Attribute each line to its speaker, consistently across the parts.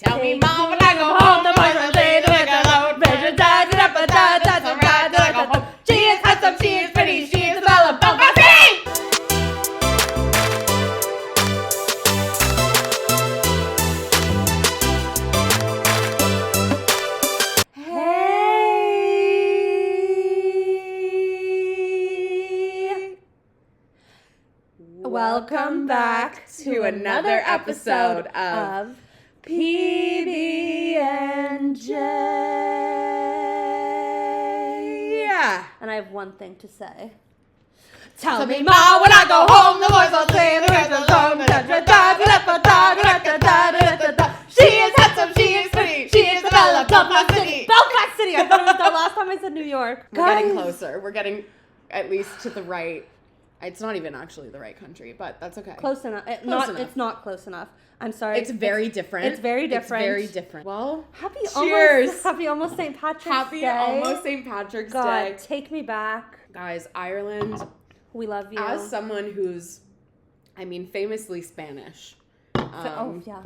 Speaker 1: Tell me, Mom, when I go home, the boys will say to make a load. Pressure ties it up, but that's a ride till I go home. She is handsome, she is pretty, she is all about my city! Hey! Welcome back to another episode of PB&J. Yeah.
Speaker 2: And I have one thing to say.
Speaker 1: Tell me, Ma, when I go home, the boys will say the girls alone. She is handsome, she is pretty, she is the belle of Belfast City.
Speaker 2: Belfast City! I thought it was the last time I said New York.
Speaker 1: We're getting closer. We're getting at least to the right. It's not even actually the right country, but that's okay.
Speaker 2: Close enough. It's not close enough. I'm sorry.
Speaker 1: It's very different.
Speaker 2: It's very different.
Speaker 1: It's very different. Well,
Speaker 2: cheers. Happy almost St. Patrick's Day.
Speaker 1: Happy almost St. Patrick's Day.
Speaker 2: Take me back.
Speaker 1: Guys, Ireland.
Speaker 2: We love you.
Speaker 1: As someone who's, famously Spanish.
Speaker 2: Oh, yeah.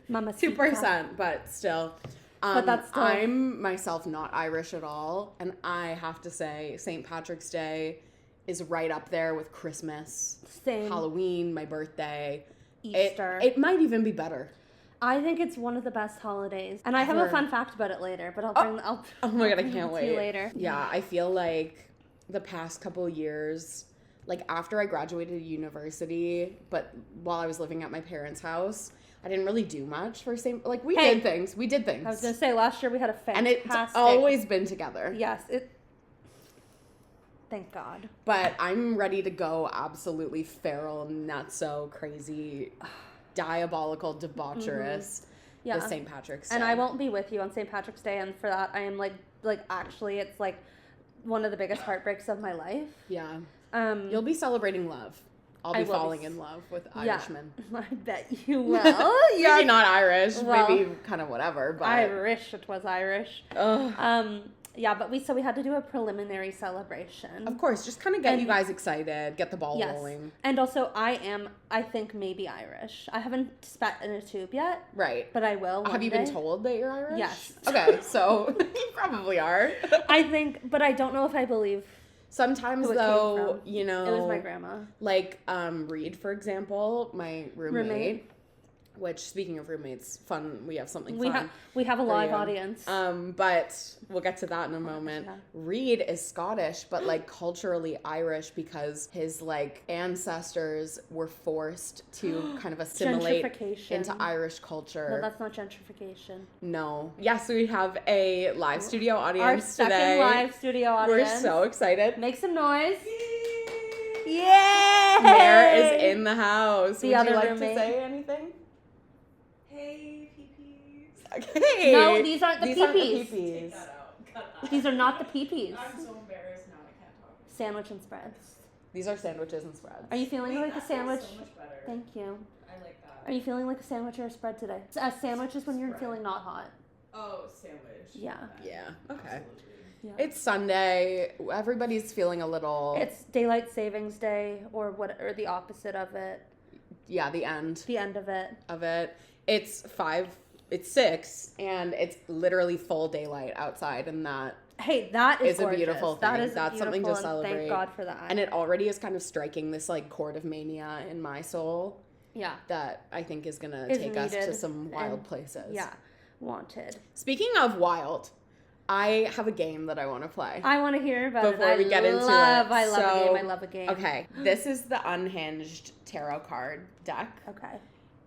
Speaker 2: Mama
Speaker 1: 2%, but still.
Speaker 2: But that's still.
Speaker 1: I'm myself not Irish at all, and I have to say St. Patrick's Day is right up there with Christmas,
Speaker 2: Same.
Speaker 1: Halloween, my birthday,
Speaker 2: Easter.
Speaker 1: It might even be better.
Speaker 2: I think it's one of the best holidays, and I have a fun fact about it later. But I'll bring.
Speaker 1: Oh my god, I can't wait.
Speaker 2: To you later.
Speaker 1: Yeah, I feel like the past couple of years, like after I graduated university, but while I was living at my parents' house, I didn't really do much for St. We did things. We did things.
Speaker 2: I was gonna say last year we had a fantastic.
Speaker 1: And it's always been together.
Speaker 2: Yes, Thank God.
Speaker 1: But I'm ready to go absolutely feral, nutso, crazy, diabolical, debaucherous this St. Patrick's Day.
Speaker 2: And I won't be with you on St. Patrick's Day, and for that I am actually it's like one of the biggest heartbreaks of my life.
Speaker 1: Yeah. You'll be celebrating love. I'll be falling in love with Irishmen.
Speaker 2: I bet you will.
Speaker 1: Maybe not Irish, maybe kind of whatever. But
Speaker 2: Irish, it was Irish. Yeah, but we had to do a preliminary celebration.
Speaker 1: Of course, just kind of get you guys excited, get the ball rolling.
Speaker 2: And also, I think, maybe Irish. I haven't spat in a tube yet.
Speaker 1: Right.
Speaker 2: But I will.
Speaker 1: Have you been told that you're Irish?
Speaker 2: Yes.
Speaker 1: Okay, so you probably are.
Speaker 2: I think, but I don't know if I believe.
Speaker 1: Sometimes, though,
Speaker 2: it was my grandma.
Speaker 1: Like, Reed, for example, my roommate. Which, speaking of roommates, fun. We have something fun.
Speaker 2: We have a live audience.
Speaker 1: But we'll get to that in a moment. Yeah. Reed is Scottish, but culturally Irish because his ancestors were forced to kind of assimilate into Irish culture.
Speaker 2: No, that's not gentrification.
Speaker 1: No. Yes, we have a live studio audience today.
Speaker 2: Our second live studio audience.
Speaker 1: We're so excited.
Speaker 2: Make some noise. Yay!
Speaker 1: Mare is in the house.
Speaker 2: The
Speaker 1: Would
Speaker 2: other
Speaker 1: you like
Speaker 2: roommate.
Speaker 1: to say anything?
Speaker 3: Hey, peepees.
Speaker 1: Okay.
Speaker 2: No, these aren't the
Speaker 1: These
Speaker 2: peepees.
Speaker 1: aren't the peepees.
Speaker 3: Cut that.
Speaker 2: These are not the peepees.
Speaker 3: I'm so embarrassed now. I can't talk.
Speaker 2: Sandwich and spreads.
Speaker 1: These are sandwiches and spreads.
Speaker 2: Are you feeling like a sandwich?
Speaker 3: So much better.
Speaker 2: Thank you.
Speaker 3: I like that.
Speaker 2: Are you feeling like a sandwich or a spread today? A sandwich is when you're feeling not hot.
Speaker 3: Oh, sandwich.
Speaker 2: Yeah.
Speaker 1: Yeah. Okay.
Speaker 3: Absolutely.
Speaker 2: Yeah.
Speaker 1: It's Sunday. Everybody's feeling a little.
Speaker 2: It's daylight savings day, or the opposite of it.
Speaker 1: Yeah, the end.
Speaker 2: The end of it.
Speaker 1: It's 6, and it's literally full daylight outside, and that.
Speaker 2: Hey, that is
Speaker 1: a beautiful thing. That's something to celebrate.
Speaker 2: Thank God for that.
Speaker 1: And it already is kind of striking this chord of mania in my soul.
Speaker 2: Yeah.
Speaker 1: That I think is gonna take us to some wild places.
Speaker 2: Yeah. Wanted.
Speaker 1: Speaking of wild, I have a game that I want to play.
Speaker 2: I want to hear about it.
Speaker 1: Before we get into it.
Speaker 2: I love a game.
Speaker 1: Okay, this is the Unhinged tarot card deck.
Speaker 2: Okay.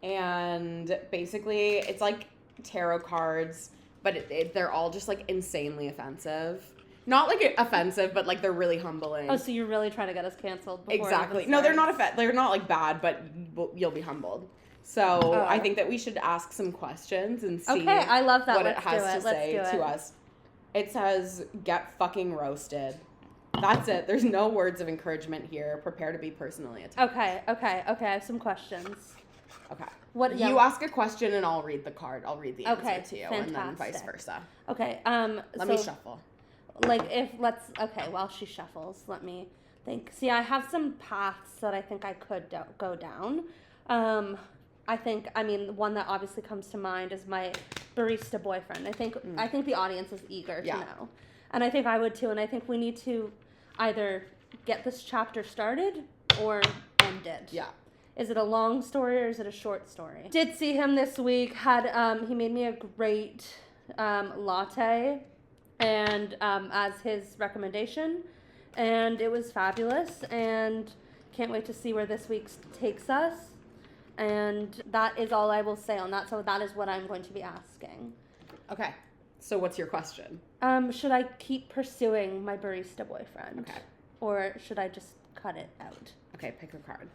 Speaker 1: And basically, it's like tarot cards, but they're all just insanely offensive. Not offensive, but they're really humbling.
Speaker 2: Oh, so you're really trying to get us canceled?
Speaker 1: Exactly. No, they're not they're not bad, but you'll be humbled. So I think that we should ask some questions and see.
Speaker 2: Okay, I love that.
Speaker 1: What it has to say to us. It says, "Get fucking roasted." That's it. There's no words of encouragement here. Prepare to be personally attacked.
Speaker 2: Okay. I have some questions.
Speaker 1: Okay.
Speaker 2: Yeah.
Speaker 1: You ask a question and I'll read the card. I'll read the answer to you,
Speaker 2: fantastic.
Speaker 1: and then vice versa.
Speaker 2: Okay.
Speaker 1: Let me shuffle.
Speaker 2: While she shuffles, let me think. See, I have some paths that I think I could go down. I mean, one that obviously comes to mind is my barista boyfriend. I think the audience is eager to know. And I think I would too. And I think we need to either get this chapter started or end it.
Speaker 1: Yeah.
Speaker 2: Is it a long story or is it a short story? Did see him this week. He made me a great latte and as his recommendation. And it was fabulous. And can't wait to see where this week takes us. And that is all I will say on that. So that is what I'm going to be asking.
Speaker 1: Okay. So what's your question?
Speaker 2: Should I keep pursuing my barista boyfriend?
Speaker 1: Okay.
Speaker 2: Or should I just cut it out?
Speaker 1: Okay, pick a card.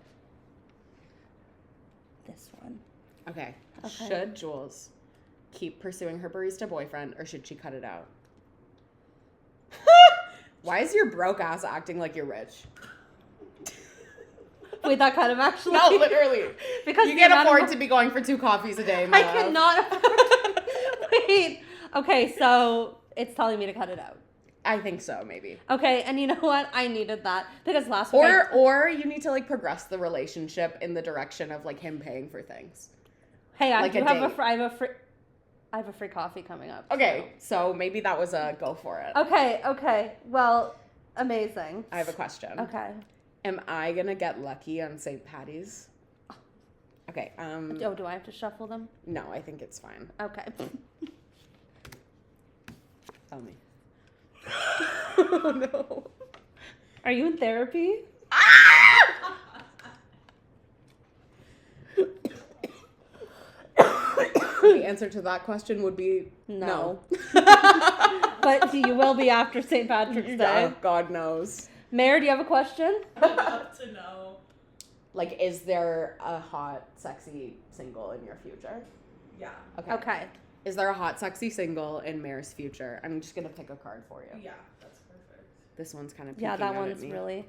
Speaker 2: This one.
Speaker 1: Okay. Should Jules keep pursuing her barista boyfriend or should she cut it out? Why is your broke ass acting like you're rich?
Speaker 2: Wait, that kind of actually.
Speaker 1: No, literally.
Speaker 2: Because
Speaker 1: you can't afford to be going for 2 coffees a day,
Speaker 2: I cannot afford. Wait. Okay, so it's telling me to cut it out.
Speaker 1: I think so, maybe.
Speaker 2: Okay, and you know what? I needed that because last week.
Speaker 1: Or you need to like progress the relationship in the direction of like him paying for things.
Speaker 2: Hey, I
Speaker 1: like
Speaker 2: do have I have a free coffee coming up.
Speaker 1: Okay, so maybe that was a go for it.
Speaker 2: Okay. Well, amazing.
Speaker 1: I have a question.
Speaker 2: Okay.
Speaker 1: Am I gonna get lucky on St. Patty's? Okay.
Speaker 2: Do I have to shuffle them?
Speaker 1: No, I think it's fine.
Speaker 2: Okay.
Speaker 1: Tell me. Oh no.
Speaker 2: Are you in therapy?
Speaker 1: The answer to that question would be no.
Speaker 2: But you will be after St. Patrick's Day.
Speaker 1: Yeah, God knows.
Speaker 2: Mayor, do you have a question?
Speaker 3: I'd love to know.
Speaker 1: Like, is there a hot, sexy single in your future?
Speaker 3: Yeah.
Speaker 2: Okay.
Speaker 1: Is there a hot, sexy single in Mayor's future? I'm just going to pick a card for you.
Speaker 3: Yeah, that's perfect.
Speaker 1: This one's kind of
Speaker 2: Yeah, that one's really...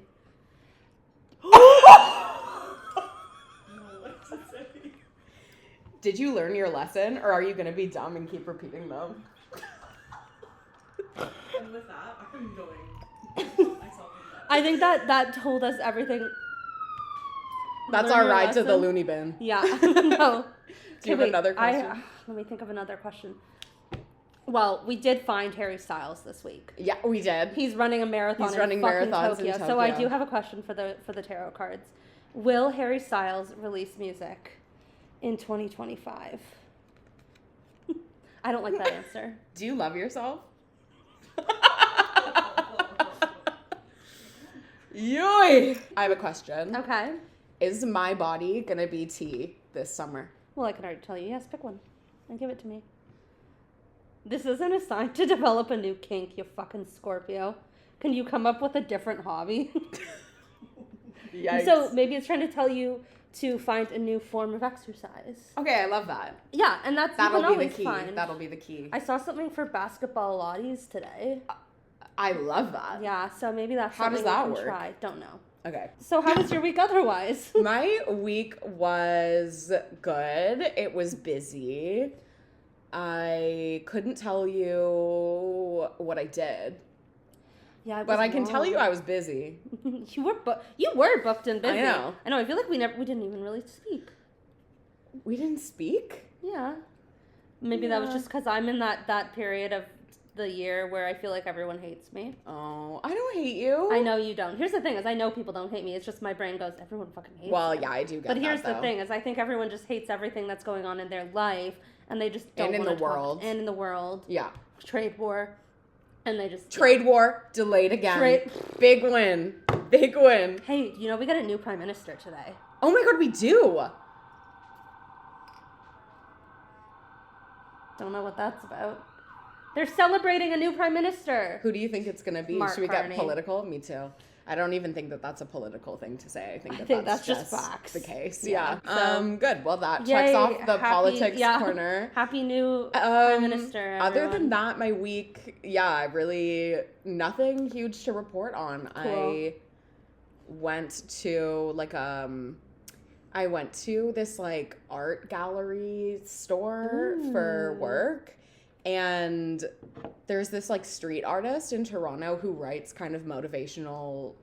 Speaker 1: Did you learn your lesson, or are you going to be dumb and keep repeating them?
Speaker 3: And with that, I'm going myself in bed.
Speaker 2: I think that told us everything.
Speaker 1: That's
Speaker 2: Learn
Speaker 1: our
Speaker 2: your
Speaker 1: ride to the
Speaker 2: lesson?
Speaker 1: loony bin.
Speaker 2: Yeah. No.
Speaker 1: Do you have another question?
Speaker 2: Let me think of another question. Well, we did find Harry Styles this week.
Speaker 1: Yeah, we did.
Speaker 2: He's running a marathon
Speaker 1: He's running
Speaker 2: fucking
Speaker 1: marathons
Speaker 2: Tokyo.
Speaker 1: in
Speaker 2: So I
Speaker 1: Tokyo.
Speaker 2: do have a question for the tarot cards. Will Harry Styles release music in 2025? I don't like that answer.
Speaker 1: Do you love yourself? Yoy! I have a question.
Speaker 2: Okay.
Speaker 1: Is my body gonna be tea this summer?
Speaker 2: Well, I can already tell you. Yes, pick one and give it to me. This isn't a sign to develop a new kink, you fucking Scorpio. Can you come up with a different hobby?
Speaker 1: Yikes.
Speaker 2: So maybe it's trying to tell you to find a new form of exercise.
Speaker 1: Okay, I love that.
Speaker 2: Yeah, and
Speaker 1: That'll be the
Speaker 2: always
Speaker 1: key.
Speaker 2: find.
Speaker 1: That'll be the key.
Speaker 2: I saw something for basketball lotties today.
Speaker 1: I love that.
Speaker 2: Yeah, so maybe that's
Speaker 1: How
Speaker 2: something
Speaker 1: does that
Speaker 2: we can
Speaker 1: work?
Speaker 2: try. Don't know.
Speaker 1: Okay.
Speaker 2: So how was your week otherwise?
Speaker 1: My week was good. It was busy. I couldn't tell you what I did.
Speaker 2: Yeah,
Speaker 1: But I can tell you I was busy.
Speaker 2: you were booked and busy.
Speaker 1: I know.
Speaker 2: I feel like we didn't even really speak.
Speaker 1: We didn't speak?
Speaker 2: Yeah. Maybe that was just because I'm in that period of the year where I feel like everyone hates me.
Speaker 1: Oh, I don't hate you.
Speaker 2: I know you don't. Here's the thing is I know people don't hate me. It's just my brain goes, everyone fucking hates
Speaker 1: Well,
Speaker 2: me.
Speaker 1: yeah, I do get
Speaker 2: But here's
Speaker 1: that,
Speaker 2: the thing is I think everyone just hates everything that's going on in their life and they just don't
Speaker 1: And in
Speaker 2: want
Speaker 1: the
Speaker 2: to talk.
Speaker 1: world.
Speaker 2: And in the world.
Speaker 1: Yeah.
Speaker 2: Trade war. And they just...
Speaker 1: Trade war delayed again. Big win. Big win.
Speaker 2: Hey, we got a new prime minister today.
Speaker 1: Oh my god, we do.
Speaker 2: Don't know what that's about. They're celebrating a new prime minister.
Speaker 1: Who do you think it's going to be?
Speaker 2: Mark
Speaker 1: Should we
Speaker 2: Carney.
Speaker 1: get political? Me too. I don't even think that that's a political thing to say. I think
Speaker 2: that's just facts.
Speaker 1: the case.
Speaker 2: Yeah.
Speaker 1: Yeah. Good. Well, that
Speaker 2: Yay,
Speaker 1: checks off the
Speaker 2: happy-
Speaker 1: politics
Speaker 2: yeah.
Speaker 1: corner.
Speaker 2: Happy new prime minister,
Speaker 1: Other
Speaker 2: everyone.
Speaker 1: than that, my week, really nothing huge to report on.
Speaker 2: Cool.
Speaker 1: I went to this like art gallery store for work. And there's this like street artist in Toronto who writes kind of motivational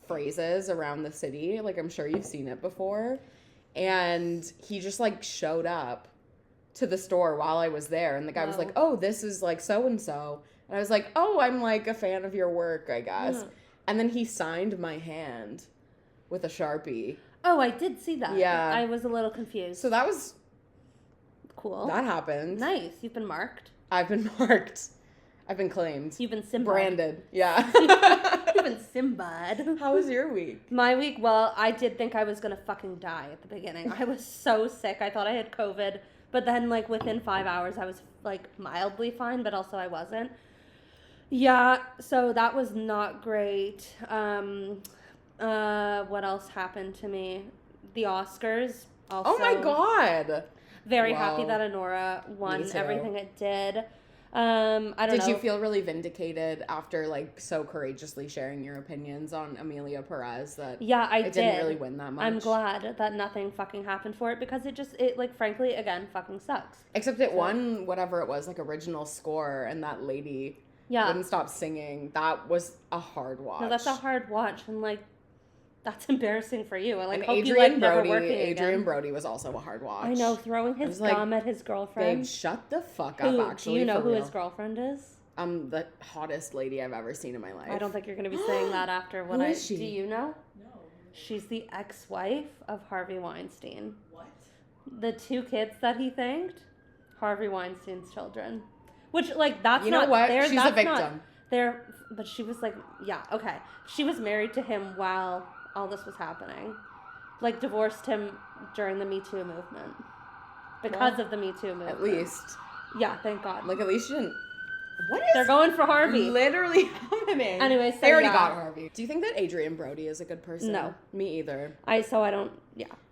Speaker 1: phrases around the city. Like I'm sure you've seen it before. And he just, like, showed up to the store while I was there. And the guy was like, oh, this is, like, so-and-so. And I was like, oh, I'm, like, a fan of your work, I guess. And then he signed my hand with a Sharpie.
Speaker 2: Oh, I did see that.
Speaker 1: Yeah.
Speaker 2: I was a little confused.
Speaker 1: So that was...
Speaker 2: Cool.
Speaker 1: That happened.
Speaker 2: Nice. You've been marked.
Speaker 1: I've been marked. I've been claimed.
Speaker 2: You've been Simbad.
Speaker 1: Branded. Yeah.
Speaker 2: You've been Simbad.
Speaker 1: How was your week?
Speaker 2: My week, well, I did think I was going to fucking die at the beginning. I was so sick. I thought I had COVID. But then, like, within 5 hours, I was, like, mildly fine, but also I wasn't. Yeah, so that was not great. What else happened to me? The Oscars. Also,
Speaker 1: Oh my God.
Speaker 2: Very happy that Honora won everything it did. I don't know.
Speaker 1: Did you feel really vindicated after, like, so courageously sharing your opinions on Amelia Perez that
Speaker 2: I
Speaker 1: it didn't really win that much?
Speaker 2: I'm glad that nothing fucking happened for it because it like, frankly, again, fucking sucks.
Speaker 1: Except it won whatever it was, like, original score, and that lady wouldn't stop singing. That was a hard watch.
Speaker 2: No, that's a hard watch, and, like, that's embarrassing for you. I, like,
Speaker 1: and
Speaker 2: hope
Speaker 1: Adrian
Speaker 2: you, like,
Speaker 1: Brody,
Speaker 2: never working
Speaker 1: Adrian
Speaker 2: again.
Speaker 1: Brody was also a hard watch.
Speaker 2: I know, throwing his gum at his girlfriend.
Speaker 1: Babe, shut the fuck up, actually.
Speaker 2: Do you know
Speaker 1: for
Speaker 2: who
Speaker 1: real.
Speaker 2: his girlfriend is?
Speaker 1: The hottest lady I've ever seen in my life.
Speaker 2: I don't think you're going to be saying that after what
Speaker 1: Who is she?
Speaker 2: Do you know?
Speaker 3: No.
Speaker 2: She's the ex-wife of Harvey Weinstein.
Speaker 3: What?
Speaker 2: The 2 kids that he thanked, Harvey Weinstein's children. Which, like, that's
Speaker 1: you
Speaker 2: not...
Speaker 1: know what?
Speaker 2: She's
Speaker 1: a victim.
Speaker 2: But she was like, yeah, okay. She was married to him while all this was happening. Like, divorced him during the Me Too movement. Because of the Me Too movement.
Speaker 1: At least.
Speaker 2: Yeah, thank God.
Speaker 1: Like, at least she didn't... What is
Speaker 2: They're going for Harvey.
Speaker 1: literally happening?
Speaker 2: Anyway, so
Speaker 1: they already got Harvey. Do you think that Adrian Brody is a good person?
Speaker 2: No.
Speaker 1: Me either.
Speaker 2: I don't,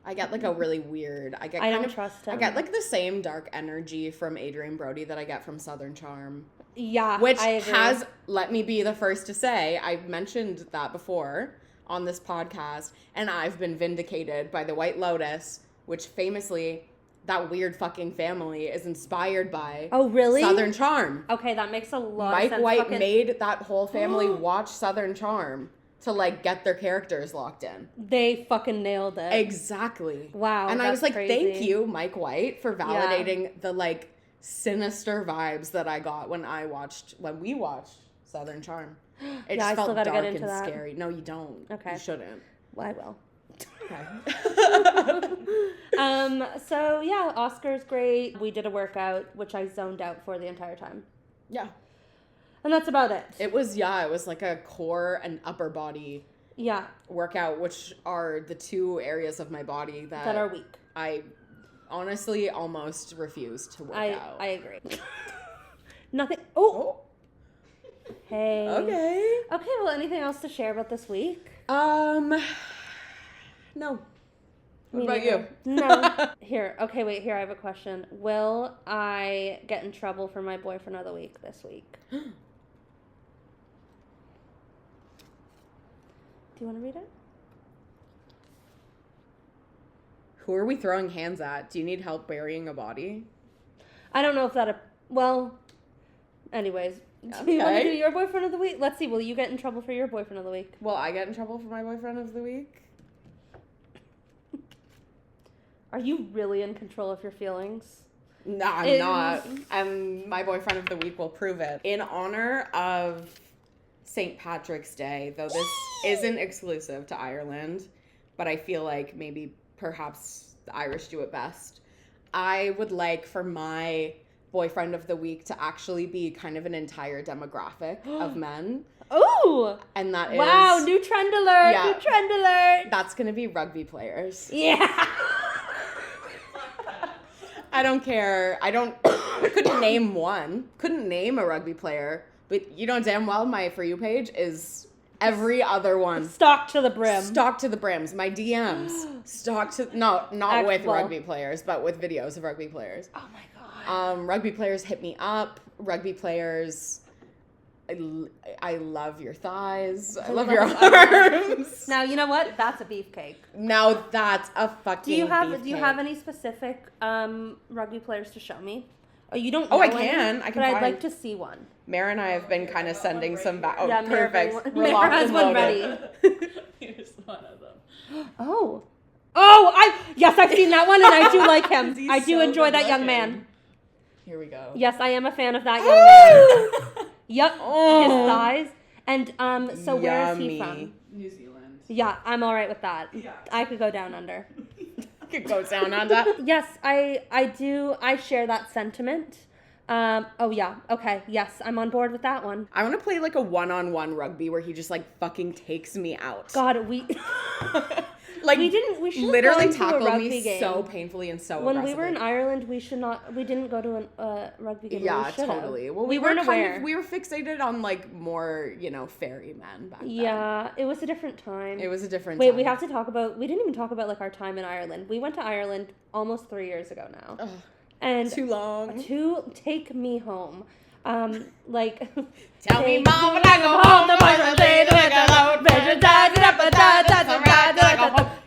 Speaker 1: I get, like, a really weird...
Speaker 2: I don't trust him.
Speaker 1: I get, like, the same dark energy from Adrian Brody that I get from Southern Charm.
Speaker 2: Yeah,
Speaker 1: Which
Speaker 2: I agree.
Speaker 1: has, let me be the first to say, I've mentioned that before on this podcast, and I've been vindicated by the White Lotus, which famously... that weird fucking family is inspired by Southern Charm.
Speaker 2: Okay, that makes a lot
Speaker 1: Mike
Speaker 2: of sense.
Speaker 1: White made that whole family watch Southern Charm to, like, get their characters locked in.
Speaker 2: They fucking nailed it.
Speaker 1: Exactly.
Speaker 2: Wow,
Speaker 1: and I was like,
Speaker 2: crazy.
Speaker 1: thank you, Mike White, for validating the, like, sinister vibes that I got when we watched Southern Charm. It just felt dark and scary. No, you don't.
Speaker 2: Okay.
Speaker 1: You shouldn't.
Speaker 2: Well, I will.
Speaker 1: Okay.
Speaker 2: So yeah, Oscar's great. We did a workout, which I zoned out for the entire time.
Speaker 1: Yeah.
Speaker 2: And that's about it.
Speaker 1: It was like a core and upper body workout, which are the 2 areas of my body that
Speaker 2: are weak.
Speaker 1: I honestly almost refuse to work out.
Speaker 2: I agree. Nothing. Oh. Hey.
Speaker 1: Okay.
Speaker 2: Okay, well, anything else to share about this week?
Speaker 1: No. What about you?
Speaker 2: No. Here, I have a question. Will I get in trouble for my boyfriend of the week this week? Do you want to read it?
Speaker 1: Who are we throwing hands at? Do you need help burying a body?
Speaker 2: I don't know if that... Well, anyways. Do you want to do your boyfriend of the week? Let's see. Will you get in trouble for your boyfriend of the week?
Speaker 1: Will I get in trouble for my boyfriend of the week?
Speaker 2: Are you really in control of your feelings?
Speaker 1: No, I'm not. And my boyfriend of the week will prove it. In honor of St. Patrick's Day, though this isn't exclusive to Ireland, but I feel like perhaps the Irish do it best, I would like for my boyfriend of the week to actually be kind of an entire demographic of men.
Speaker 2: Ooh!
Speaker 1: And that is...
Speaker 2: Wow, new trend alert!
Speaker 1: Yeah.
Speaker 2: New trend alert!
Speaker 1: That's going to be rugby players.
Speaker 2: Yeah!
Speaker 1: I don't care. I couldn't name one. Couldn't name a rugby player. But you know damn well my For You page is every other one.
Speaker 2: Stocked to the brim.
Speaker 1: Stocked to the brims. My DMs. Stocked to... No, not with rugby players, but with videos of rugby players.
Speaker 2: Oh my God.
Speaker 1: Rugby players hit me up. Rugby players... I love your thighs. I love your arms.
Speaker 2: Now, you know what? That's a beefcake.
Speaker 1: Now that's a fucking beefcake.
Speaker 2: Do you have any specific rugby players to show me? Oh, you don't know
Speaker 1: I can. I can
Speaker 2: But
Speaker 1: find.
Speaker 2: I'd like to see one.
Speaker 1: Mara and I have been kind of sending some back. Oh,
Speaker 2: yeah,
Speaker 1: perfect.
Speaker 2: Mara has one ready.
Speaker 3: Here's one of them.
Speaker 2: Oh. Yes, I've seen that one, and I do like him.
Speaker 1: He's
Speaker 2: I do
Speaker 1: so
Speaker 2: enjoy
Speaker 1: good
Speaker 2: that young
Speaker 1: looking.
Speaker 2: man.
Speaker 1: Here we go.
Speaker 2: Yes, I am a fan of that young man. Yep, his thighs. And so where is he
Speaker 1: Yummy.
Speaker 2: from?
Speaker 3: New Zealand.
Speaker 2: Yeah, I'm all right with that.
Speaker 3: Yeah.
Speaker 2: I could go down under.
Speaker 1: Could go down on that.
Speaker 2: Yes, I do. I share that sentiment. Oh yeah. Okay. Yes, I'm on board with that one.
Speaker 1: I want to play like a one-on-one rugby where he just like fucking takes me out.
Speaker 2: God, we
Speaker 1: Like
Speaker 2: we should
Speaker 1: literally
Speaker 2: have gone to a
Speaker 1: tackled
Speaker 2: rugby
Speaker 1: me
Speaker 2: game.
Speaker 1: so painfully and so
Speaker 2: When
Speaker 1: aggressively.
Speaker 2: we were in Ireland, we didn't go to a rugby game.
Speaker 1: Yeah,
Speaker 2: we should have.
Speaker 1: totally. Well,
Speaker 2: we weren't aware.
Speaker 1: we were fixated on like more, ferrymen back then.
Speaker 2: Yeah, it was a different time.
Speaker 1: It was a different
Speaker 2: Wait,
Speaker 1: time.
Speaker 2: we have to talk about. We didn't even talk about like our time in Ireland. We went to Ireland almost 3 years ago now,
Speaker 1: Ugh,
Speaker 2: and
Speaker 1: too long.
Speaker 2: to take me home. Like
Speaker 1: Tell me,
Speaker 2: take
Speaker 1: Mom, when I go home, the boys will say to make a load.
Speaker 2: Measure ties it up,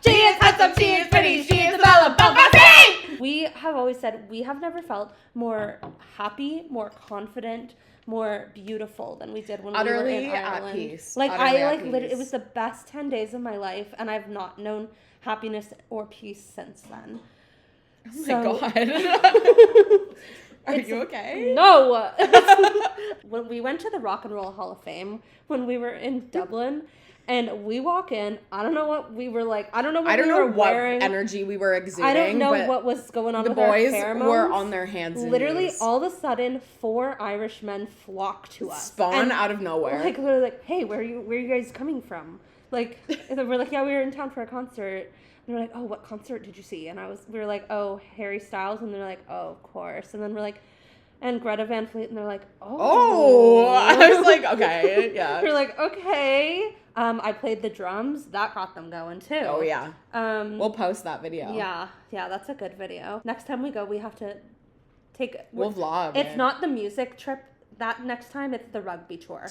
Speaker 2: she is handsome, she is pretty, she is all about my feet. We have always said we have never felt more happy, more confident, more beautiful than we did when we were
Speaker 1: Utterly
Speaker 2: in
Speaker 1: at
Speaker 2: Ireland.
Speaker 1: peace.
Speaker 2: Like
Speaker 1: Utterly at
Speaker 2: literally, it
Speaker 1: peace.
Speaker 2: was the best 10 days of my life, and I've not known happiness or peace since then.
Speaker 1: Oh my God. Are you okay?
Speaker 2: No. When we went to the Rock and Roll Hall of Fame, when we were in Dublin, and we walk in, I don't know what we were like. I don't know what we were wearing.
Speaker 1: Energy we were exuding.
Speaker 2: I don't know
Speaker 1: but
Speaker 2: what was going on
Speaker 1: the
Speaker 2: with
Speaker 1: boys
Speaker 2: our pheromones.
Speaker 1: were on their hands and
Speaker 2: Literally,
Speaker 1: knees.
Speaker 2: all of a sudden, 4 Irish men flocked to us.
Speaker 1: Spawn
Speaker 2: And,
Speaker 1: out of nowhere.
Speaker 2: Like, they're like, hey, where are you guys coming from? Like, and we're like, yeah, we were in town for a concert. And they're like, oh, what concert did you see? And we were like, oh, Harry Styles. And they're like, oh, of course. And then we're like, and Greta Van Fleet. And they're like, oh.
Speaker 1: I was like, okay, yeah.
Speaker 2: We're like, okay. I played the drums. That got them going, too.
Speaker 1: Oh, yeah.
Speaker 2: We'll
Speaker 1: post that video.
Speaker 2: Yeah, that's a good video. Next time we go, we have to take...
Speaker 1: We'll vlog
Speaker 2: It's
Speaker 1: it.
Speaker 2: not the music trip that next time, it's the rugby tour.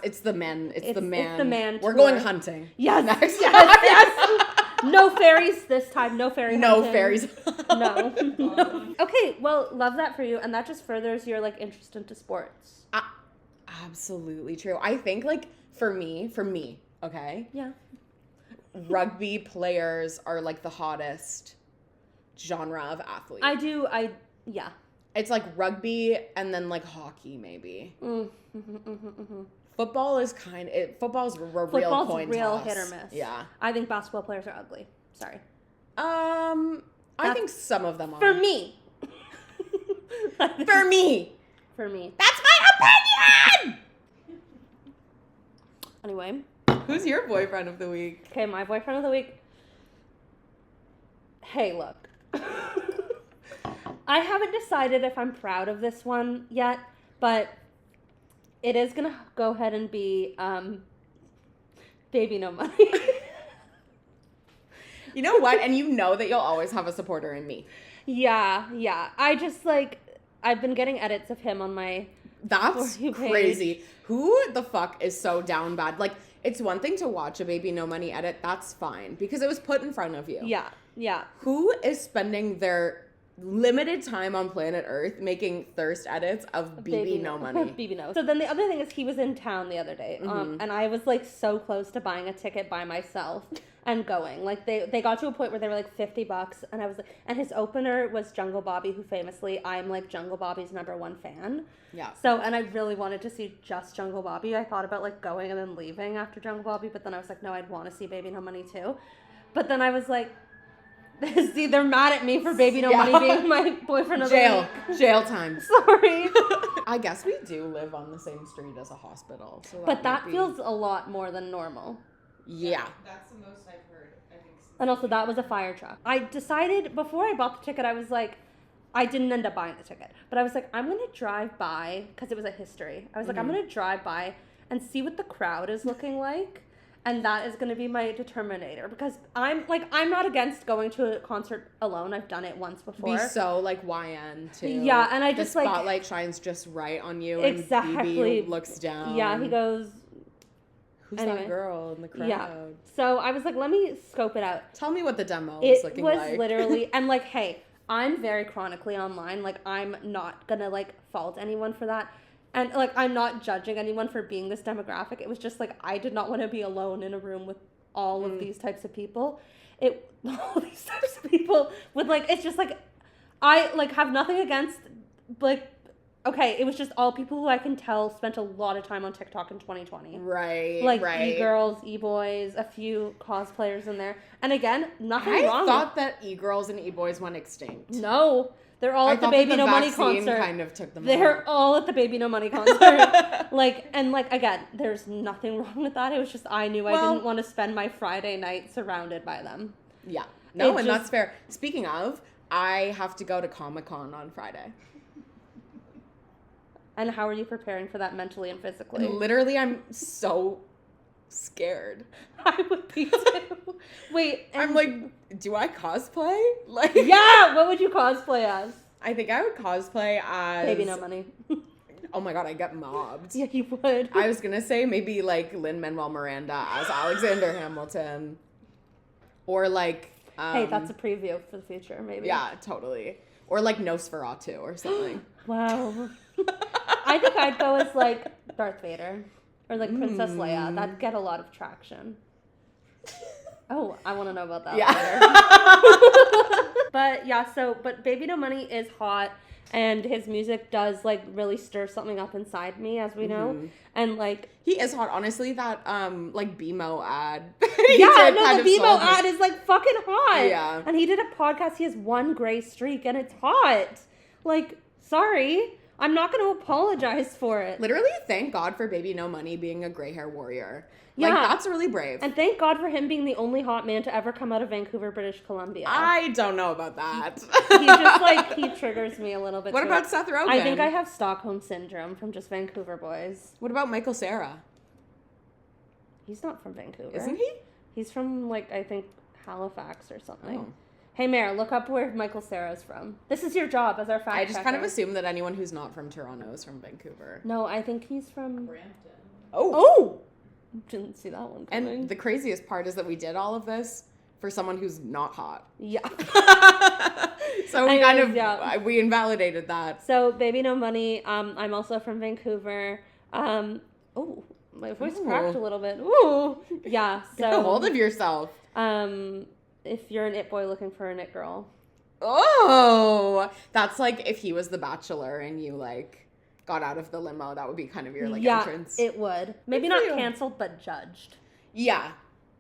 Speaker 1: It's the men. It's the man.
Speaker 2: It's the man
Speaker 1: We're
Speaker 2: tour.
Speaker 1: going hunting.
Speaker 2: Yes,
Speaker 1: Next
Speaker 2: yes. No fairies this time. No fairy
Speaker 1: No
Speaker 2: hunting.
Speaker 1: fairies.
Speaker 2: No. Okay, well, love that for you. And that just furthers your, like, interest into sports.
Speaker 1: Absolutely true. I think, like, for me, okay?
Speaker 2: Yeah.
Speaker 1: Rugby players are, like, the hottest genre of athlete.
Speaker 2: Yeah.
Speaker 1: It's, like, rugby and then, like, hockey, maybe. Football is football's a real
Speaker 2: Football's
Speaker 1: coin
Speaker 2: real
Speaker 1: toss.
Speaker 2: hit or miss.
Speaker 1: Yeah.
Speaker 2: I think basketball players are ugly. Sorry.
Speaker 1: I think some of them are.
Speaker 2: For me.
Speaker 1: For me.
Speaker 2: For me.
Speaker 1: That's my opinion!
Speaker 2: Anyway.
Speaker 1: Who's your boyfriend of the week?
Speaker 2: Okay, my boyfriend of the week. Hey, look. I haven't decided if I'm proud of this one yet, but it is going to go ahead and be Baby No Money.
Speaker 1: You know what? And you know that you'll always have a supporter in me.
Speaker 2: Yeah. I just, like, I've been getting edits of him on my
Speaker 1: That's
Speaker 2: For You page.
Speaker 1: crazy. Who the fuck is so down bad? Like, it's one thing to watch a Baby No Money edit. That's fine. Because it was put in front of you.
Speaker 2: Yeah.
Speaker 1: Who is spending their limited time on planet Earth making thirst edits of Baby No Money?
Speaker 2: BB No. So then the other thing is he was in town the other day. And I was, like, so close to buying a ticket by myself and going. Like, they got to a point where they were, like, $50. And I was like, and his opener was Jungle Bobby, who famously, I'm, like, Jungle Bobby's #1 fan.
Speaker 1: Yeah.
Speaker 2: So, and I really wanted to see just Jungle Bobby. I thought about, like, going and then leaving after Jungle Bobby. But then I was like, no, I'd want to see Baby No Money, too. But then I was like, see, they're mad at me for Baby No Money being my boyfriend of the week.
Speaker 1: Jail time.
Speaker 2: Sorry.
Speaker 1: I guess we do live on the same street as a hospital. So
Speaker 2: But that
Speaker 1: might be...
Speaker 2: feels a lot more than normal.
Speaker 1: Yeah.
Speaker 3: That's the most I've heard, I think.
Speaker 2: And also, that was a fire truck. I decided, before I bought the ticket, I was like, I didn't end up buying the ticket. But I was like, I'm going to drive by, because it was a history. I was like, I'm going to drive by and see what the crowd is looking like. And that is going to be my determinator. Because I'm not against going to a concert alone. I've done it once before.
Speaker 1: Be so, like, YN, too.
Speaker 2: Yeah, and I just,
Speaker 1: the
Speaker 2: like...
Speaker 1: The spotlight shines just right on you,
Speaker 2: Exactly.
Speaker 1: and BB looks down.
Speaker 2: Yeah, he goes...
Speaker 1: Who's
Speaker 2: anyway.
Speaker 1: that girl in the crowd?
Speaker 2: Yeah. So I was like, let me scope it out.
Speaker 1: Tell me what the demo is looking like.
Speaker 2: It was literally... And, like, hey, I'm very chronically online. Like, I'm not going to, like, fault anyone for that. And, like, I'm not judging anyone for being this demographic. It was just, like, I did not want to be alone in a room with all of these types of people. all these types of people with, like, it's just, like, I, like, have nothing against, like, okay, it was just all people who I can tell spent a lot of time on TikTok in 2020.
Speaker 1: Right,
Speaker 2: like,
Speaker 1: right.
Speaker 2: E-girls, E-boys, a few cosplayers in there. And again, nothing wrong.
Speaker 1: I thought that E-girls and E-boys went extinct.
Speaker 2: No. They're all at the Baby No Money concert.
Speaker 1: Kind of took them
Speaker 2: They're all at the Baby No Money concert. Like, and, like, again, there's nothing wrong with that. It was just I knew I didn't want to spend my Friday night surrounded by them.
Speaker 1: Yeah. No, and that's fair. Speaking of, I have to go to Comic-Con on Friday.
Speaker 2: And how are you preparing for that mentally and physically?
Speaker 1: Literally, I'm so scared.
Speaker 2: I would be too. Wait.
Speaker 1: I'm like, do I cosplay? Like,
Speaker 2: yeah, what would you cosplay as?
Speaker 1: I think I would cosplay as...
Speaker 2: Baby No Money.
Speaker 1: Oh my god, I get mobbed.
Speaker 2: Yeah, you would.
Speaker 1: I was gonna say maybe like Lin-Manuel Miranda as Alexander Hamilton. Or like...
Speaker 2: hey, that's a preview for the future, maybe.
Speaker 1: Yeah, totally. Or like Nosferatu or something.
Speaker 2: Wow. I think I'd go as like Darth Vader. Or like Princess Leia. That'd get a lot of traction. Oh, I want to know about that later. But yeah, but Baby No Money is hot, and his music does like really stir something up inside me, as we know. And like
Speaker 1: he is hot, honestly. That like BMO ad.
Speaker 2: The BMO ad is like fucking hot.
Speaker 1: Yeah.
Speaker 2: And he did a podcast. He has one gray streak, and it's hot. Like, sorry. I'm not going to apologize for it.
Speaker 1: Literally, thank God for Baby No Money being a gray hair warrior. Like,
Speaker 2: yeah.
Speaker 1: That's really brave.
Speaker 2: And thank God for him being the only hot man to ever come out of Vancouver, British Columbia.
Speaker 1: I don't know about that.
Speaker 2: He just, like, he triggers me a little bit.
Speaker 1: What about Seth Rogen?
Speaker 2: I think I have Stockholm Syndrome from just Vancouver boys.
Speaker 1: What about Michael Cera?
Speaker 2: He's not from Vancouver.
Speaker 1: Isn't he?
Speaker 2: He's from, like, I think Halifax or something.
Speaker 1: Oh.
Speaker 2: Hey, Mare, look up where Michael Cera's from. This is your job as our fact checker.
Speaker 1: I just kind of assume that anyone who's not from Toronto is from Vancouver.
Speaker 2: No, I think he's from...
Speaker 3: Brampton.
Speaker 2: Oh! Didn't see that one coming.
Speaker 1: And the craziest part is that we did all of this for someone who's not hot.
Speaker 2: Yeah.
Speaker 1: So we we invalidated that.
Speaker 2: So, Baby No Money, I'm also from Vancouver. Oh, my voice cracked a little bit. Ooh. Yeah, so...
Speaker 1: Get a hold of yourself.
Speaker 2: If you're an it boy looking for an it girl.
Speaker 1: Oh, that's like if he was the Bachelor and you like got out of the limo, that would be kind of your like entrance.
Speaker 2: Yeah, it would. Maybe not canceled, but judged.
Speaker 1: Yeah.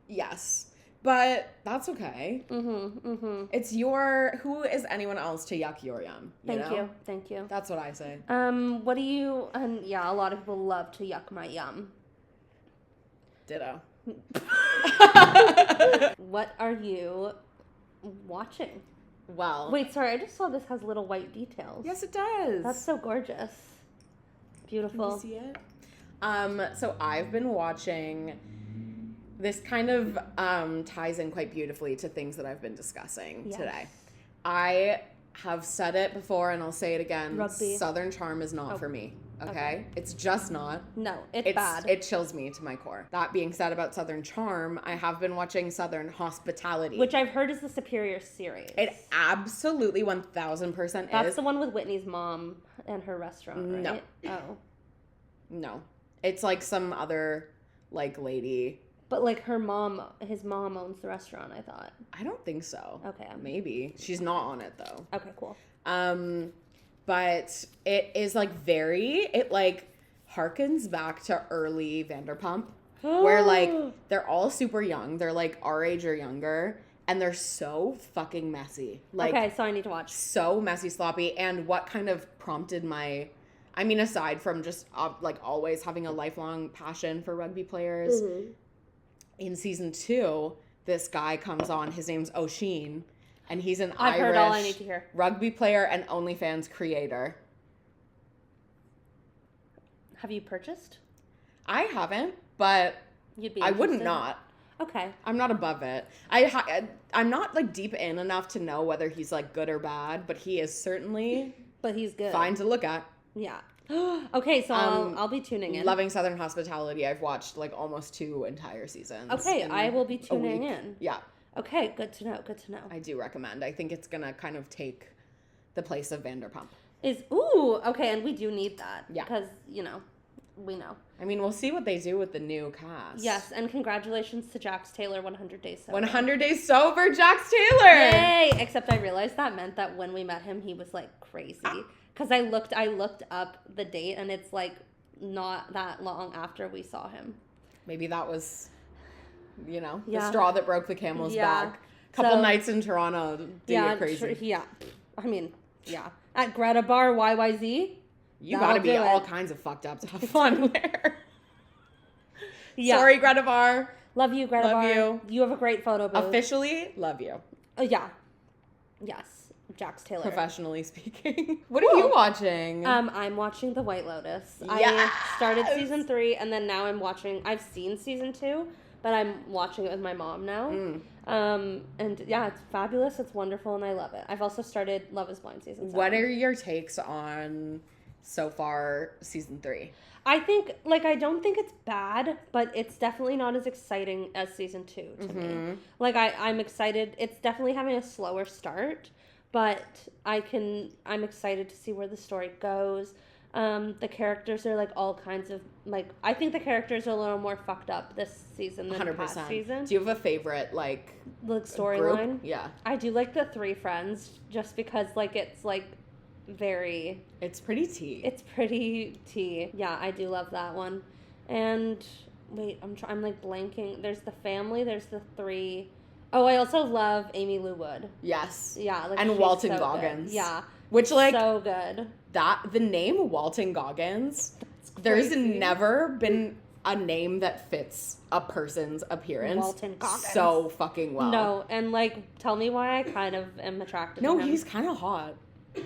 Speaker 1: Yes. But that's okay. It's who is anyone else to yuck your yum?
Speaker 2: Thank you.
Speaker 1: That's what I say.
Speaker 2: What do you, and yeah, a lot of people love to yuck my yum.
Speaker 1: Ditto.
Speaker 2: What are you watching?
Speaker 1: Well.
Speaker 2: Wait, sorry, I just saw this has little white details.
Speaker 1: Yes, it does.
Speaker 2: That's so gorgeous. Beautiful.
Speaker 1: Can you see it? So I've been watching, this kind of ties in quite beautifully to things that I've been discussing today. I have said it before and I'll say it again.
Speaker 2: Rugby.
Speaker 1: Southern Charm is not for me. Okay? It's just not.
Speaker 2: No, it's bad.
Speaker 1: It chills me to my core. That being said about Southern Charm, I have been watching Southern Hospitality.
Speaker 2: Which I've heard is the superior series.
Speaker 1: It absolutely 1000% is.
Speaker 2: That's the one with Whitney's mom and her restaurant, right?
Speaker 1: No.
Speaker 2: Oh.
Speaker 1: No. It's like some other, like, lady.
Speaker 2: But, like, his mom owns the restaurant, I thought.
Speaker 1: I don't think so.
Speaker 2: Okay.
Speaker 1: Maybe. She's not on it, though.
Speaker 2: Okay, cool.
Speaker 1: But it is, like, it, like, harkens back to early Vanderpump. Where, like, they're all super young. They're, like, our age or younger. And they're so fucking messy. Like,
Speaker 2: okay, so I need to watch.
Speaker 1: So messy, sloppy. And what kind of prompted I mean, aside from just, like, always having a lifelong passion for rugby players, in season 2, this guy comes on. His name's O'Sheen. And he's an
Speaker 2: I've
Speaker 1: Irish
Speaker 2: heard all I need to hear.
Speaker 1: Rugby player and OnlyFans creator.
Speaker 2: Have you purchased?
Speaker 1: I haven't, but I wouldn't not.
Speaker 2: Okay.
Speaker 1: I'm not above it. I'm not, like, deep in enough to know whether he's, like, good or bad, but he is certainly
Speaker 2: but he's good.
Speaker 1: Fine to look at.
Speaker 2: Yeah. Okay, so I'll be tuning in.
Speaker 1: Loving Southern Hospitality. I've watched, like, almost 2 entire seasons.
Speaker 2: Okay, I will be tuning in.
Speaker 1: Yeah.
Speaker 2: Okay, good to know.
Speaker 1: I do recommend. I think it's going to kind of take the place of Vanderpump.
Speaker 2: Okay, and we do need that.
Speaker 1: Yeah.
Speaker 2: Because, we know.
Speaker 1: I mean, we'll see what they do with the new cast.
Speaker 2: Yes, and congratulations to Jax Taylor, 100 Days Sober.
Speaker 1: 100 Days Sober, Jax Taylor!
Speaker 2: Yay! Except I realized that meant that when we met him, he was, like, crazy. Because I looked up the date, and it's, like, not that long after we saw him.
Speaker 1: Maybe that was, the straw that broke the camel's back. Couple
Speaker 2: So,
Speaker 1: nights in Toronto, do you crazy.
Speaker 2: I mean, yeah. At Greta Bar, YYZ.
Speaker 1: You gotta be all kinds of fucked up to have fun there. Sorry, Greta Bar.
Speaker 2: Love you, Greta Bar.
Speaker 1: Love you.
Speaker 2: You have a great photo booth.
Speaker 1: Officially, love you.
Speaker 2: Yeah. Yes. Jax Taylor.
Speaker 1: Professionally speaking. What are you watching?
Speaker 2: I'm watching The White Lotus.
Speaker 1: Yes!
Speaker 2: I started season 3, and then now I've seen season 2, but I'm watching it with my mom now. And yeah, it's fabulous. It's wonderful, and I love it. I've also started Love is Blind season 7.
Speaker 1: What are your takes on so far season 3?
Speaker 2: I think, I don't think it's bad, but it's definitely not as exciting as season 2 to me. I'm excited. It's definitely having a slower start, but I'm excited to see where the story goes. The characters are, all kinds of, I think the characters are a little more fucked up this season than 100%. Past season.
Speaker 1: Do you have a favorite,
Speaker 2: storyline?
Speaker 1: Yeah.
Speaker 2: I do like the 3 friends, just because, it's, very...
Speaker 1: It's pretty tea.
Speaker 2: It's pretty tea. Yeah, I do love that one. And, wait, I'm blanking. There's the family, there's the 3... Oh, I also love Amy Lou Wood.
Speaker 1: Yes.
Speaker 2: Yeah.
Speaker 1: And Walton Goggins.
Speaker 2: Good. Yeah.
Speaker 1: Which,
Speaker 2: so good.
Speaker 1: The name Walton Goggins, there's never been a name that fits a person's appearance
Speaker 2: Walton Goggins.
Speaker 1: So fucking well.
Speaker 2: No, and, tell me why I kind of am attracted to him.
Speaker 1: No, he's kind of hot.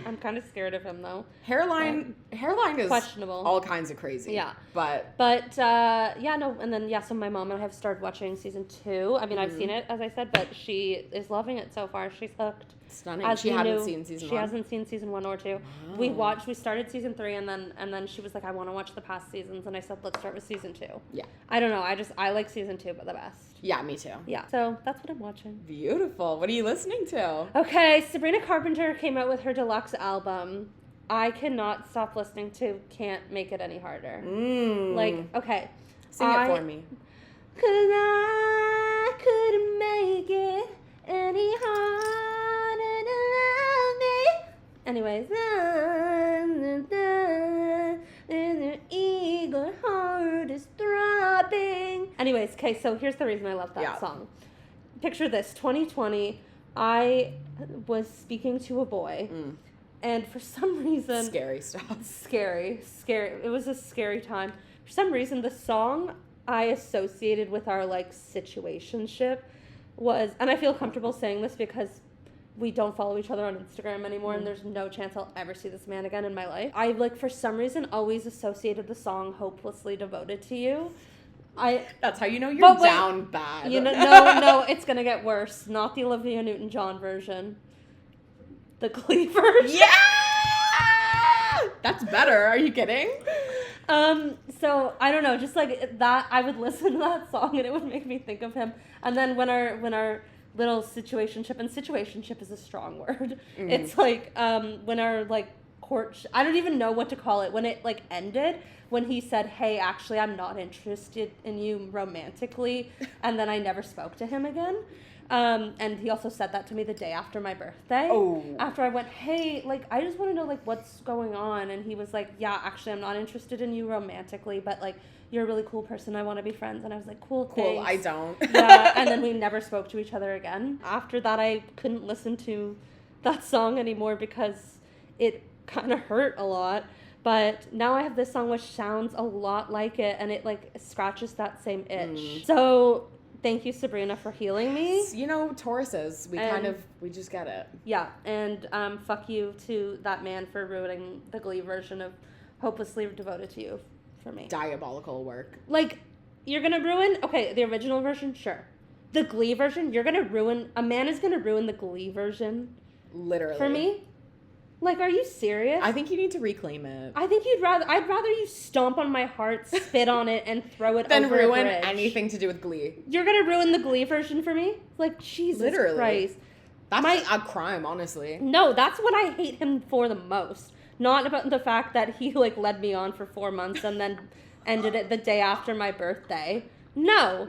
Speaker 2: I'm kind of scared of him, though.
Speaker 1: Hairline is
Speaker 2: questionable.
Speaker 1: All kinds of crazy.
Speaker 2: Yeah.
Speaker 1: But
Speaker 2: and then, so my mom and I have started watching season 2. I mean, I've seen it, as I said, but she is loving it so far. She's hooked.
Speaker 1: Stunning. She hadn't seen season 1.
Speaker 2: She hasn't seen season 1 or 2.
Speaker 1: Wow.
Speaker 2: We started season 3, and then she was like, I want to watch the past seasons, and I said, let's start with season 2.
Speaker 1: Yeah.
Speaker 2: I don't know. I like season 2 but the best.
Speaker 1: Yeah, me too.
Speaker 2: Yeah. So that's what I'm watching.
Speaker 1: Beautiful. What are you listening to?
Speaker 2: Okay, Sabrina Carpenter came out with her deluxe album. I cannot stop listening to Can't Make It Any Harder. Okay.
Speaker 1: Sing it for me.
Speaker 2: 'Cause I couldn't make it any harder to love me. Anyways, the eager heart is throbbing. Anyways, okay, so here's the reason I love that song. Picture this, 2020, I was speaking to a boy, and for some reason...
Speaker 1: Scary stuff.
Speaker 2: Scary. It was a scary time. For some reason, the song I associated with our, situationship was... And I feel comfortable saying this because we don't follow each other on Instagram anymore, and there's no chance I'll ever see this man again in my life. I, for some reason, always associated the song Hopelessly Devoted to You.
Speaker 1: That's how you know you're down bad.
Speaker 2: No, it's gonna get worse. Not the Olivia Newton-John version. The Glee version.
Speaker 1: Yeah! That's better. Are you kidding?
Speaker 2: So I don't know, just that, I would listen to that song and it would make me think of him. And then when our little situationship, and situationship is a strong word. It's when our court, I don't even know what to call it. When it ended, when he said, "Hey, actually, I'm not interested in you romantically," and then I never spoke to him again. And he also said that to me the day after my birthday.
Speaker 1: Oh.
Speaker 2: After I went, "Hey, I just want to know what's going on," and he was like, "Yeah, actually, I'm not interested in you romantically, but you're a really cool person. I want to be friends." And I was like, "Cool, thanks."
Speaker 1: I don't.
Speaker 2: Yeah, and then we never spoke to each other again. After that, I couldn't listen to that song anymore because it kind of hurt a lot. But now I have this song which sounds a lot like it, and it scratches that same itch. So thank you, Sabrina, for healing me.
Speaker 1: Tauruses, we just get it.
Speaker 2: Yeah, and fuck you to that man for ruining the Glee version of Hopelessly Devoted to You for me.
Speaker 1: Diabolical work.
Speaker 2: You're gonna ruin, the original version, sure. The Glee version, a man is gonna ruin the Glee version.
Speaker 1: Literally.
Speaker 2: For me? Are you serious?
Speaker 1: I think you need to reclaim it.
Speaker 2: I think I'd rather you stomp on my heart, spit on it, and throw it
Speaker 1: than
Speaker 2: over a bridge.
Speaker 1: ruin anything to do with Glee.
Speaker 2: You're gonna ruin the Glee version for me? Jesus Christ.
Speaker 1: That's a crime, honestly.
Speaker 2: No, that's what I hate him for the most. Not about the fact that he, like, led me on for 4 months and then ended it the day after my birthday. No.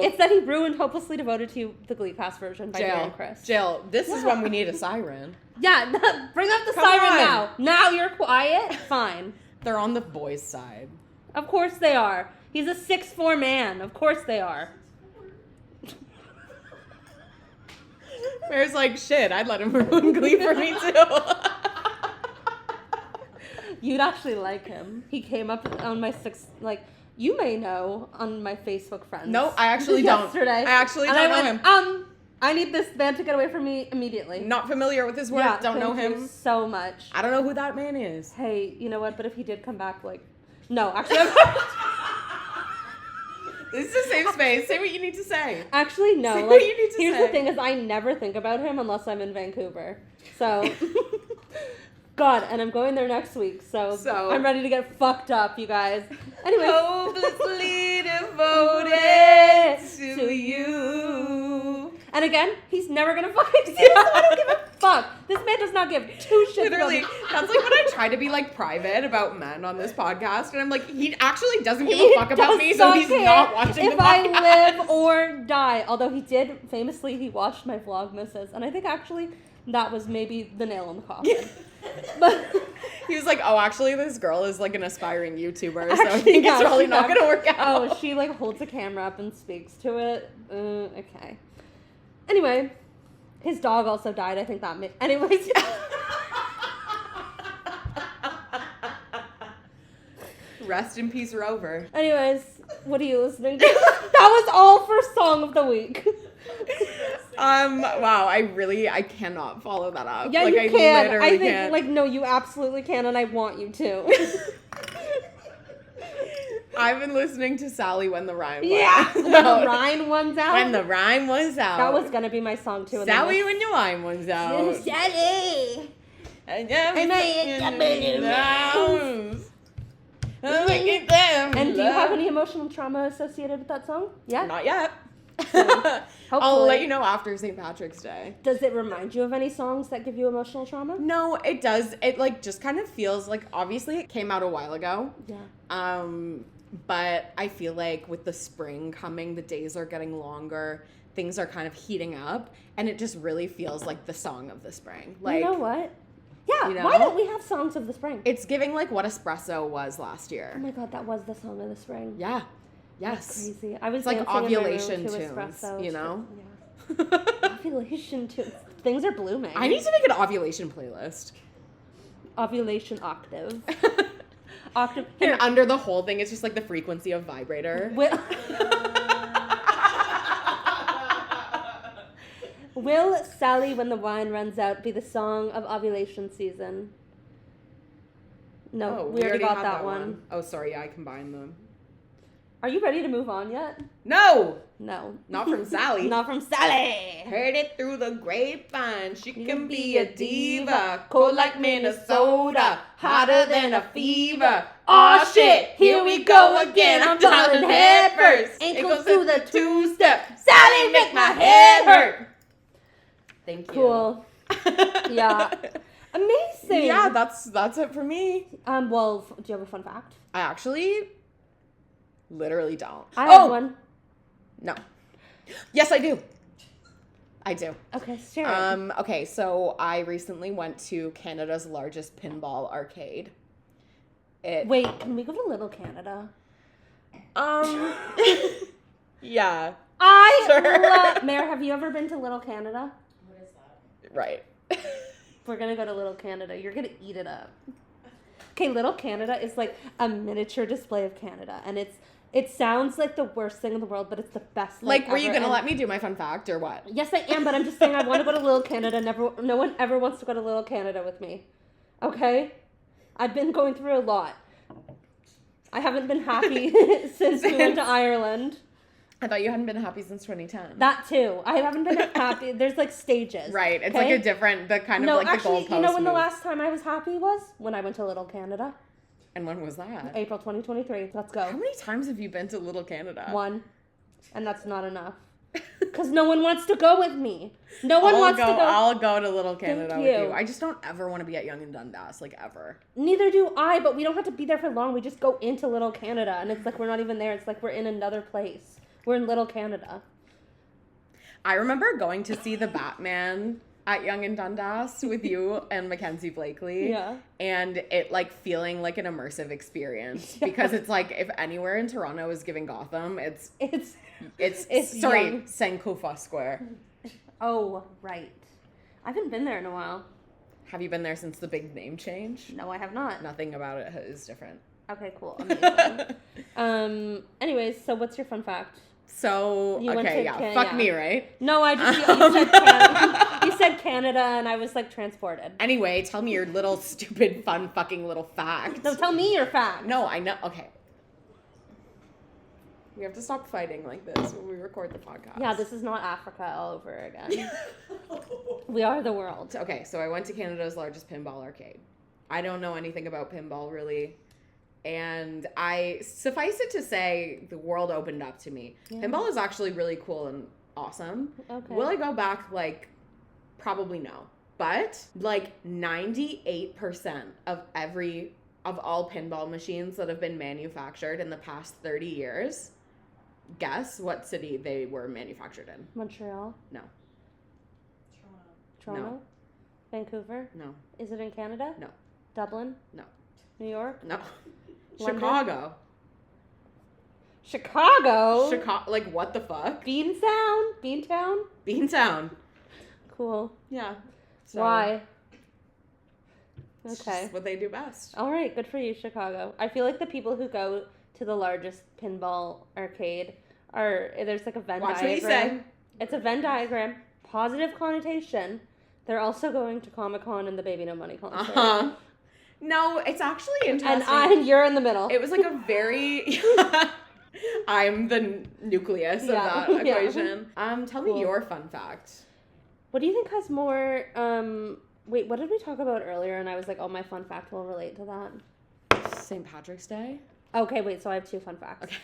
Speaker 2: It's that he ruined Hopelessly Devoted to You, the Glee Cast version by Dan Chris.
Speaker 1: Jill, this is when we need a siren.
Speaker 2: Yeah, bring up the siren now. Now you're quiet? Fine.
Speaker 1: They're on the boys' side.
Speaker 2: Of course they are. He's a 6'4" man. Of course they are.
Speaker 1: Bear's like, shit, I'd let him ruin Glee for me too.
Speaker 2: You'd actually like him. He came up on my you may know on my Facebook friends.
Speaker 1: No, I actually don't.
Speaker 2: Yesterday.
Speaker 1: I actually don't know him.
Speaker 2: I need this man to get away from me immediately.
Speaker 1: Not familiar with his work.
Speaker 2: Yeah,
Speaker 1: don't know him.
Speaker 2: Thank you so much.
Speaker 1: I don't know who that man is.
Speaker 2: Hey, you know what? But if he did come back, like, no, actually,
Speaker 1: this is a safe space. Say what you need to say.
Speaker 2: Actually, no.
Speaker 1: Say
Speaker 2: like,
Speaker 1: what you need to
Speaker 2: here's
Speaker 1: say.
Speaker 2: the thing: is I never think about him unless I'm in Vancouver. So, God, and I'm going there next week. So I'm ready to get fucked up, you guys. Anyway,
Speaker 1: hopelessly devoted to you.
Speaker 2: And again, he's never gonna fucking see us, so I don't give a fuck. This man does not give two shits.
Speaker 1: Literally, that's like when I try to be like private about men on this podcast, and I'm like, he actually doesn't give a fuck about me, so he's not watching the podcast.
Speaker 2: If I live or die. Although he did, famously, he watched my Vlogmases, and I think actually that was maybe the nail in the coffin. But
Speaker 1: he was like, oh, actually, this girl is like an aspiring YouTuber, so I think it's probably not gonna work out.
Speaker 2: Oh, she like holds a camera up and speaks to it. Okay. Anyway, his dog also died. I think that anyways.
Speaker 1: Rest in peace, Rover.
Speaker 2: Anyways, what are you listening to? That was all for Song of the Week.
Speaker 1: Wow, I cannot follow that up.
Speaker 2: Yeah,
Speaker 1: like,
Speaker 2: you can.
Speaker 1: Literally
Speaker 2: I think,
Speaker 1: can't.
Speaker 2: like, no, you absolutely can, and I want you to.
Speaker 1: I've been listening to Sally when the rhyme was
Speaker 2: Yeah, when the rhyme was out.
Speaker 1: When the rhyme was out.
Speaker 2: That was gonna be my song too.
Speaker 1: Sally when your rhyme was out.
Speaker 2: Sally. And do you have any emotional trauma associated with that song? Yeah.
Speaker 1: Not yet.
Speaker 2: So,
Speaker 1: I'll let you know after St. Patrick's Day.
Speaker 2: Does it remind you of any songs that give you emotional trauma?
Speaker 1: No, it does. It like just kind of feels like, obviously it came out a while ago.
Speaker 2: Yeah.
Speaker 1: But I feel like with the spring coming, the days are getting longer, things are kind of heating up, and it just really feels like the song of the spring. Like,
Speaker 2: you know what? Yeah,
Speaker 1: you know?
Speaker 2: Why don't we have songs of the spring?
Speaker 1: It's giving like what Espresso was last year.
Speaker 2: Oh my God, that was the song of the spring.
Speaker 1: Yeah. Yes.
Speaker 2: That's crazy. I was
Speaker 1: it's like ovulation
Speaker 2: to
Speaker 1: tunes,
Speaker 2: Espresso,
Speaker 1: you know?
Speaker 2: Yeah. Ovulation tunes. Things are blooming.
Speaker 1: I need to make an ovulation playlist.
Speaker 2: Ovulation octave. Octave.
Speaker 1: And under the whole thing, it's just like the frequency of vibrator.
Speaker 2: Will Sally When the Wine Runs Out be the song of ovulation season? No, we already got that one.
Speaker 1: Oh, sorry, yeah, I combined them.
Speaker 2: Are you ready to move on yet?
Speaker 1: No!
Speaker 2: No.
Speaker 1: Not from Sally.
Speaker 2: Not from Sally!
Speaker 1: Heard it through the grapevine. She can be a diva. Cold like Minnesota. Hotter than a fever. Aw shit, here we go again. I'm falling head first.
Speaker 2: Ankles through the
Speaker 1: two-step. Sally, make my head hurt. Thank you.
Speaker 2: Cool. Yeah. Amazing.
Speaker 1: Yeah, that's it for me.
Speaker 2: Well, do you have a fun fact?
Speaker 1: I actually literally don't.
Speaker 2: I have one.
Speaker 1: No. Yes, I do. I do.
Speaker 2: Okay, sure.
Speaker 1: Okay, so I recently went to Canada's largest pinball arcade.
Speaker 2: Wait, can we go to Little Canada?
Speaker 1: Yeah.
Speaker 2: Mare, have you ever been to Little Canada?
Speaker 3: What is that?
Speaker 1: Right.
Speaker 2: We're gonna go to Little Canada. You're gonna eat it up. Okay, Little Canada is like a miniature display of Canada, and it sounds like the worst thing in the world, but it's the best thing
Speaker 1: Like, were you
Speaker 2: ever.
Speaker 1: gonna let me do my fun fact or what?
Speaker 2: Yes, I am, but I'm just saying I want to go to Little Canada. No one ever wants to go to Little Canada with me. Okay? I've been going through a lot. I haven't been happy since we went to Ireland.
Speaker 1: I thought you hadn't been happy since 2010.
Speaker 2: That too. I haven't been happy. There's like stages.
Speaker 1: Right. It's
Speaker 2: okay?
Speaker 1: like the kind of like
Speaker 2: actually,
Speaker 1: the goalpost.
Speaker 2: You know when the
Speaker 1: move.
Speaker 2: last time I was happy was? When I went to Little Canada.
Speaker 1: And when was that?
Speaker 2: April 2023. Let's go.
Speaker 1: How many times have you been to Little Canada?
Speaker 2: 1. And that's not enough. Because because no one wants to go with me. No one wants to go.
Speaker 1: I'll go to Little Canada
Speaker 2: Thank
Speaker 1: with
Speaker 2: you.
Speaker 1: you. I just don't ever want to be at Yonge and Dundas, like, ever.
Speaker 2: Neither do I, but we don't have to be there for long. We just go into Little Canada, and it's like we're not even there. It's like we're in another place. We're in Little Canada.
Speaker 1: I remember going to see the Batman at Yonge and Dundas with you and Mackenzie Blakely.
Speaker 2: Yeah.
Speaker 1: And it, like, feeling like an immersive experience. Because it's like, if anywhere in Toronto is giving Gotham, it's
Speaker 2: Yonge.
Speaker 1: Sankofa Square.
Speaker 2: Oh, right. I haven't been there in a while.
Speaker 1: Have you been there since the big name change?
Speaker 2: No, I have not.
Speaker 1: Nothing about it is different.
Speaker 2: Okay, cool. Amazing. Anyways, so what's your fun fact?
Speaker 1: So, fuck me, right?
Speaker 2: No, I just, you said Canada. You said Canada, and I was, like, transported.
Speaker 1: Anyway, tell me your little stupid, fun fucking little fact.
Speaker 2: No, tell me your fact.
Speaker 1: No, I know. Okay. We have to stop fighting like this when we record the podcast.
Speaker 2: Yeah, this is not Africa all over again. We are the world.
Speaker 1: Okay, so I went to Canada's largest pinball arcade. I don't know anything about pinball, really. And suffice it to say, the world opened up to me. Yeah. Pinball is actually really cool and awesome. Okay. Will I go back? Like, probably no. But, like, 98% of all pinball machines that have been manufactured in the past 30 years, guess what city they were manufactured in?
Speaker 2: Montreal?
Speaker 1: No.
Speaker 2: Toronto?
Speaker 1: No.
Speaker 2: Vancouver?
Speaker 1: No.
Speaker 2: Is it in Canada?
Speaker 1: No.
Speaker 2: Dublin?
Speaker 1: No.
Speaker 2: New York?
Speaker 1: No.
Speaker 2: London?
Speaker 1: Chicago.
Speaker 2: Chicago?
Speaker 1: Like, what the fuck?
Speaker 2: Beantown?
Speaker 1: Beantown.
Speaker 2: Cool.
Speaker 1: Yeah. So,
Speaker 2: why?
Speaker 1: It's
Speaker 2: Okay.
Speaker 1: just what they do best.
Speaker 2: All right, good for you, Chicago. I feel like the people who go to the largest pinball arcade there's like a Venn diagram.
Speaker 1: Watch what you say.
Speaker 2: It's a Venn diagram, positive connotation. They're also going to Comic-Con and the Baby No Money concert.
Speaker 1: Uh-huh. No, it's actually interesting.
Speaker 2: And you're in the middle.
Speaker 1: It was like a very... I'm the nucleus of that equation. Tell me your fun fact.
Speaker 2: What do you think has more... Wait, what did we talk about earlier? And I was like, oh, my fun fact will relate to that.
Speaker 1: St. Patrick's Day?
Speaker 2: Okay, wait, so I have two fun facts.
Speaker 1: Okay.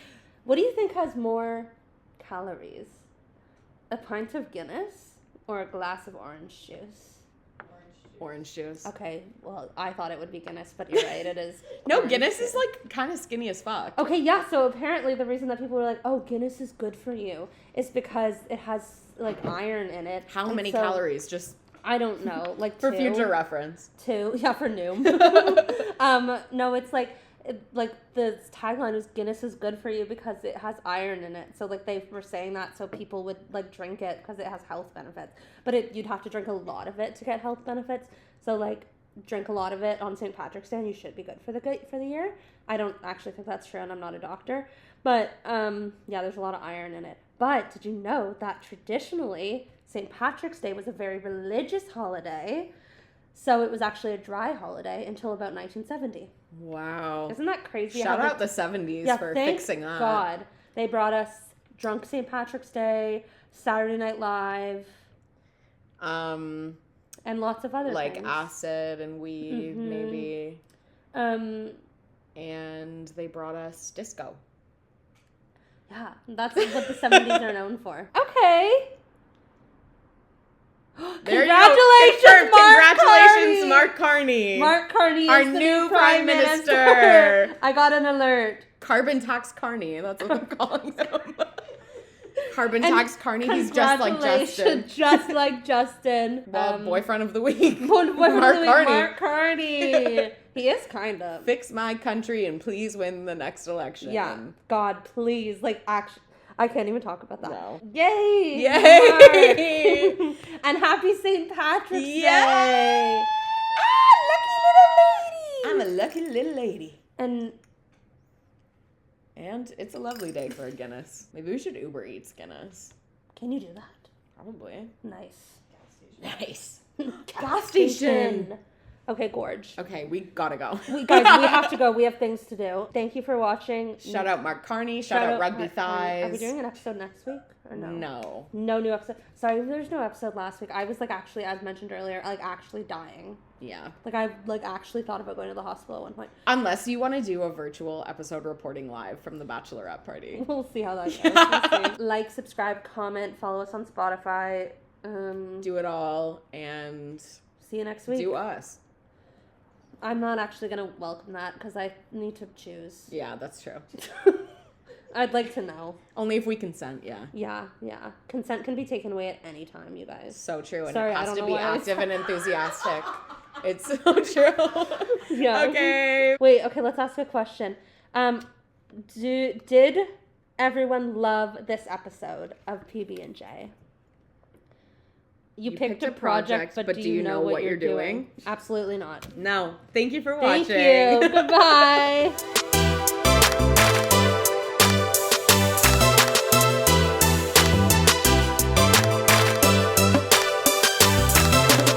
Speaker 2: What do you think has more calories? A pint of Guinness or a glass of orange juice?
Speaker 1: Orange juice.
Speaker 2: Okay, well, I thought it would be Guinness, but you're right, it is.
Speaker 1: No, Guinness is like kind of skinny as fuck.
Speaker 2: Okay, yeah, so apparently the reason that people were like, oh, Guinness is good for you is because it has, like, iron in it.
Speaker 1: How many calories? Just...
Speaker 2: I don't know, like
Speaker 1: for
Speaker 2: 2.
Speaker 1: future reference.
Speaker 2: 2, yeah, for Noom. No, it's like the tagline was Guinness is good for you because it has iron in it. So like they were saying that so people would like drink it because it has health benefits. But you'd have to drink a lot of it to get health benefits. So like drink a lot of it on St. Patrick's Day and you should be good for the year. I don't actually think that's true and I'm not a doctor. But yeah, there's a lot of iron in it. But did you know that traditionally St. Patrick's Day was a very religious holiday, so it was actually a dry holiday until about 1970.
Speaker 1: Wow.
Speaker 2: Isn't that crazy?
Speaker 1: Shout out the 70s for fixing up.
Speaker 2: God. They brought us Drunk St. Patrick's Day, Saturday Night Live, and lots of other
Speaker 1: like
Speaker 2: things.
Speaker 1: acid and weed, maybe. And they brought us disco.
Speaker 2: Yeah, that's what the 70s are known for. Okay.
Speaker 1: Congratulations, Mark Carney.
Speaker 2: Mark Carney
Speaker 1: our
Speaker 2: is the
Speaker 1: new Prime Minister.
Speaker 2: I got an alert.
Speaker 1: Carbon Tax Carney. That's what I'm calling him. Carbon Tax Carney. He's just like Justin.
Speaker 2: Just like Justin.
Speaker 1: Boyfriend of the week.
Speaker 2: Mark Carney. He is kind of.
Speaker 1: Fix my country and please win the next election.
Speaker 2: Yeah. God, please. Like, actually. I can't even talk about that.
Speaker 1: No.
Speaker 2: Yay!
Speaker 1: Yay!
Speaker 2: And happy St. Patrick's Day!
Speaker 1: Lucky little lady! I'm a lucky little lady.
Speaker 2: And
Speaker 1: it's a lovely day for a Guinness. Maybe we should Uber Eats Guinness.
Speaker 2: Can you do that?
Speaker 1: Probably.
Speaker 2: Nice.
Speaker 1: Nice.
Speaker 2: Gas station. Okay, gorge.
Speaker 1: Okay, we gotta go.
Speaker 2: We have to go. We have things to do. Thank you for watching.
Speaker 1: Shout out Mark Carney. Shout out Rugby Thighs.
Speaker 2: Are we doing an episode next week or no?
Speaker 1: No.
Speaker 2: No new episode. Sorry, there's no episode last week. I was like actually, as mentioned earlier, like actually dying.
Speaker 1: Yeah.
Speaker 2: Like I like actually thought about going to the hospital at one point.
Speaker 1: Unless you want to do a virtual episode reporting live from the bachelorette party.
Speaker 2: We'll see how that goes. We'll see. Like, subscribe, comment, follow us on Spotify.
Speaker 1: Do it all and
Speaker 2: see you next week.
Speaker 1: Do us.
Speaker 2: I'm not actually going to welcome that because I need to choose.
Speaker 1: Yeah, that's true.
Speaker 2: I'd like to know.
Speaker 1: Only if we consent, yeah.
Speaker 2: Yeah. Consent can be taken away at any time, you guys.
Speaker 1: So true. And
Speaker 2: Sorry,
Speaker 1: it has to be active and enthusiastic. It's so true.
Speaker 2: Yeah.
Speaker 1: Okay.
Speaker 2: Wait, okay, let's ask a question. Did everyone love this episode of PB&J? You picked a project, but do you know what you're doing? Absolutely not.
Speaker 1: No. Thank you for watching.
Speaker 2: Thank you. Goodbye.